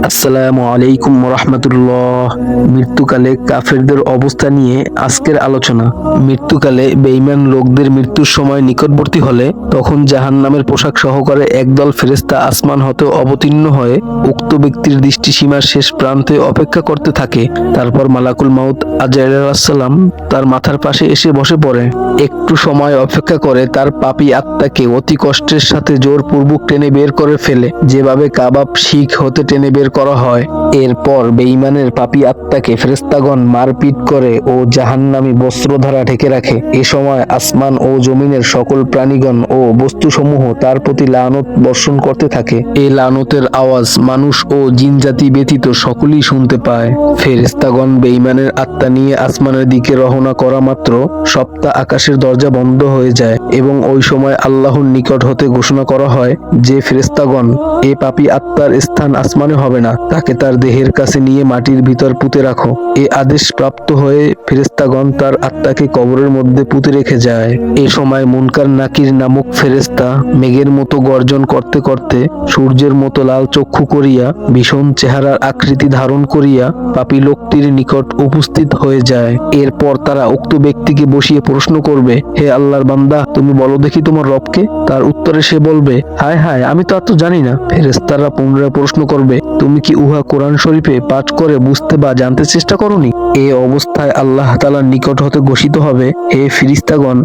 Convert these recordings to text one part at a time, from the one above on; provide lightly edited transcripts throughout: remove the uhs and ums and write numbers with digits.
আসসালামু আলাইকুম রাহমাতুল্লাহ। মৃত্যুকালে কাফেরদের অবস্থা নিয়ে আজকের আলোচনা। মৃত্যুকালে বেঈমান লোকদের মৃত্যুর সময় নিকটবর্তী হলে তখন জাহান্নামের পোশাক সহকারে একদল ফেরেশতা আসমান হতে অবতীর্ণ হয়ে উক্ত ব্যক্তির দৃষ্টিসীমার শেষ প্রান্তে অপেক্ষা করতে থাকে। তারপর মালাকুল মাউত আজরাইল আলাইহিস সালাম তার মাথার পাশে এসে বসে পড়ে। একটু সময় অপেক্ষা করে তার পাপী আত্মাকে অতি কষ্টের সাথে জোরপূর্বক টেনে বের করে ফেলে, যেভাবে কাবাব শিখ হতে টেনে বের করা হয়। এরপর বেঈমানের পাপী আত্মাকে ফেরেশতাগণ মারপিট করে ও জাহান্নামী বস্ত্র দ্বারা ঢেকে রাখে। এ সময় আসমান ও জমিনের সকল প্রাণীগণ ও বস্তুসমূহ তার প্রতি লানত বর্ষণ করতে থাকে। এই লানতের আওয়াজ মানুষ ও জিনজাতি ব্যতীত সকলেই শুনতে পায়। ফেরেশতাগণ বেঈমানের আত্মা নিয়ে আসমানের দিকে রওনা করা মাত্র সপ্তাহ আকাশের দরজা বন্ধ হয়ে যায় এবং ওই সময় আল্লাহর নিকট হতে ঘোষণা করা হয় যে ফেরেশতাগণ, এ পাপী আত্মার স্থান আসমানে হবে না, তাকে তার দেহের কাছে নিয়ে মাটির ভিতর পুঁতে রাখো। এ আদেশ প্রাপ্ত হয়ে ফেরেশতাগণ তার আত্মাকে কবরের মধ্যে পুঁতে রেখে যায়। এ সময় মুনকার নাকির নামক ফেরেশতা মেঘের মতো গর্জন করতে করতে সূর্যের মতো লাল চক্ষু করিয়া ভীষণ চেহারার আকৃতি ধারণ করিয়া পাপী লোকটির নিকট উপস্থিত হয়ে যায়। এরপর তারা উক্ত ব্যক্তিকে বসিয়ে প্রশ্ন করবে, হে আল্লাহর বান্দা, তুমি বলো দেখি তোমার রবকে। তার উত্তরে সে বলবে, হায় হায়, আমি তো আর তো জানি না। ফেরেশতারা পুনরায় প্রশ্ন করবে, তুমি কি উহা কোরআন শরীফে পাঠ করে বুঝতে বা জানতে চেষ্টা করনি? এ অবস্থায় আল্লাহ তাআলার নিকট হতে ঘোষিত হবে, হে ফেরেশতাগণ,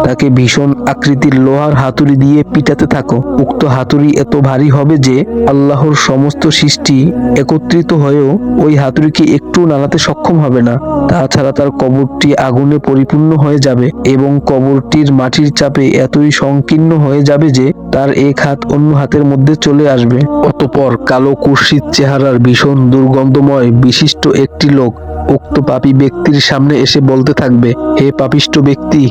তাকে ভীষণ আকৃতির লোহার হাতুড়ি দিয়ে পিটাতে থাকো। উক্ত হাতুড়ি এত ভারী হবে যে আল্লাহর সমস্ত সৃষ্টি একত্রিত হয়েও ওই হাতুড়িকে একটু নাড়াতে সক্ষম হবে না। তাছাড়া তার কবরটি আগুনে পরিপূর্ণ হয়ে যাবে এবং কবরটির মাটির চাপে এতই সংকীর্ণ হয়ে যাবে যে তার এক হাত অন্য হাতের মধ্যে চলে আসবে। অতঃপর কালো কুৎসিত চেহারার ভীষণ দুর্গন্ধময় বিশিষ্ট একটি লোক উক্ত পাপী ব্যক্তির সামনে এসে বলতে থাকবে, হে পাপিষ্ঠ ব্যক্তি,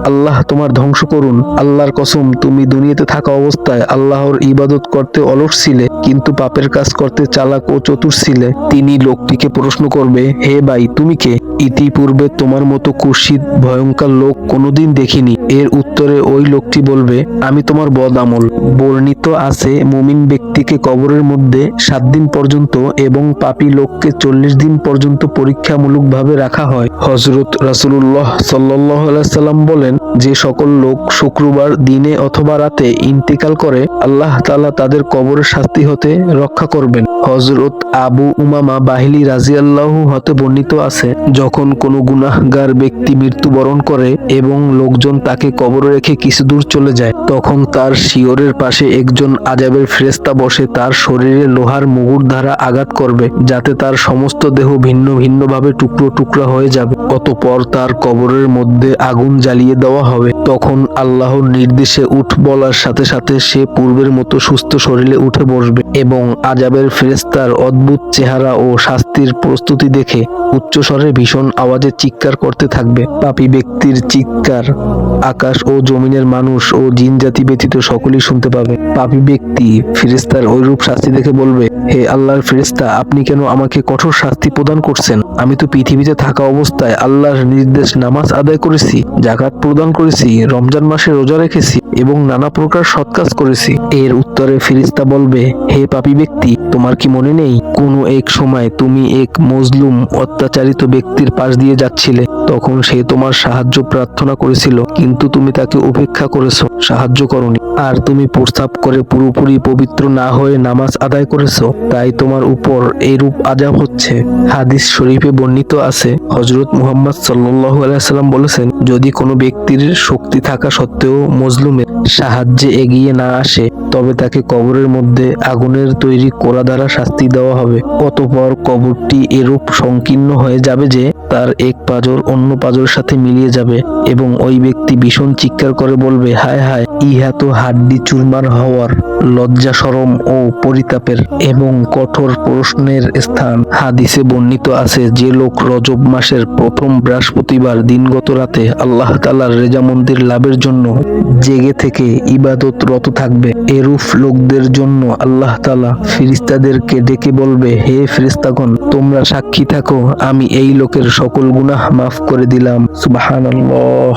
আল্লাহ তোমার ধ্বংস করুন। আল্লাহর কসম, তুমি দুনিয়াতে থাকা অবস্থায় আল্লাহর ইবাদত করতে অলস ছিলে, কিন্তু পাপের কাজ করতে চালাক ও চতুর ছিলে। তিনি লোকটিকে প্রশ্ন করবে, হে ভাই, তুমি কে? ইতিপূর্বে তোমার মতো কুৎসিত ভয়ঙ্কর লোক কোনোদিন দেখিনি। এর উত্তরে ওই লোকটি বলবে, আমি তোমার বদ আমল। বর্ণিত আছে, মুমিন ব্যক্তিকে কবরের মধ্যে 7 দিন পর্যন্ত এবং পাপী লোককে 40 দিন পর্যন্ত পরীক্ষামূলকভাবে রাখা হয়। হযরত রাসূলুল্লাহ সাল্লাল্লাহু আলাইহি সাল্লাম বলেন, যে সকল লোক শুক্রবার দিনে অথবা রাতে ইন্তিকাল করে, আল্লাহ তাআলা তাদের কবরের শাস্তি হতে রক্ষা করবেন। হযরত আবু উমামা বাহিলি রাদিয়াল্লাহু হতে বর্ণিত আছে, যখন কোনো গুনাহগার ব্যক্তি মৃত্যুবরণ করে এবং লোকজন তাকে কবরে রেখে কিছু দূর চলে যায়, তখন তার শিয়রের পাশে একজন আযাবের ফেরেশতা বসে তার শরীরে লোহার মুগুর দ্বারা আঘাত করবে, যাতে তার সমস্ত দেহ ভিন্ন ভিন্নভাবে টুকরো টুকরা হয়ে যাবে। অতঃপর তার কবরের মধ্যে আগুন জ্বালিয়ে দেওয়া হবে। তখন আল্লাহর নির্দেশে উঠ বলার সাথে সাথে সে পূর্বের মতো সুস্থ শরীরে উঠে বসবে এবং আযাবের ফেরেশতার অদ্ভুত চেহারা ও শাস্তির প্রস্তুতি দেখে উচ্চস্বরে ভীষণ আওয়াজে চিৎকার করতে থাকবে। পাপী ব্যক্তির চিৎকার আকাশ ও জমিনের মানুষ ও জিন জাতি ব্যতীত সকলেই শুনতে পাবে। পাপী ব্যক্তি ফেরেশতার ঐরূপ শাস্তি দেখে বলবে, হে আল্লাহর ফেরেশতা, আপনি কেন আমাকে কঠোর শাস্তি প্রদান করছেন? আমি তো পৃথিবীতে থাকা অবস্থায় আল্লাহর নির্দেশ নামাজ আদায় করেছি, যাকাত প্রদান করেছি, রমজান মাসে রোজা রেখেছি এবং নানা প্রকার সৎ কাজ করেছি। এর উত্তরে ফেরেশতা বলবে, হে পাপী ব্যক্তি, তোমার কি মনে নেই কোনো এক সময় তুমি এক মজলুম অত্যাচারিত ব্যক্তির পাশ দিয়ে যাচ্ছিলে? তখন সে তোমার সাহায্য প্রার্থনা করেছিল, কিন্তু তুমি তাকে উপেক্ষা করেছো, সাহায্য করনি। আর তুমি প্রস্রাব করে পুরোপুরি পবিত্র না হয়ে নামাজ আদায় করেছো, তাই তোমার উপর এইরূপ আযাব হচ্ছে। হাদিস শরীফে বর্ণিত আছে, হযরত মুহাম্মদ সাল্লাল্লাহু আলাইহি সাল্লাম বলেছেন, যদি কোনো ব্যক্তির শক্তি থাকা সত্ত্বেও মজলুমের সাহায্যে এগিয়ে না আসে, তবে তাকে কবরের মধ্যে আগুনের তৈরি কোড়া দ্বারা শাস্তি দেওয়া হবে। অতঃপর কবরটি এরূপ সংকীর্ণ হয়ে যাবে যে তার এক পাঁজর অন্য পাঁজরের সাথে মিলিয়ে যাবে এবং ওই ব্যক্তি ভীষণ চিৎকার করে বলবে, হায় হায়, ইহা তো হাড্ডি চুরমার হওয়ার, লজ্জা শরম ও পরিতাপের এবং কঠোর প্রশ্নের স্থান। হাদিসে বর্ণিত আছে, যে লোক রজব মাসের প্রথম বৃহস্পতিবার দিনগত রাতে আল্লাহ তাআলার রেজামন্দির লাভের জন্য জেগে থেকে ইবাদতরত থাকবে, এরূপ লোকদের জন্য আল্লাহ তাআলা ফেরেশতাদেরকে ডেকে বলবে, হে ফেরেশতাগণ, তোমরা সাক্ষী থাকো, আমি এই লোকের সকল গুনাহ মাফ করে দিলাম। সুবহানাল্লাহ।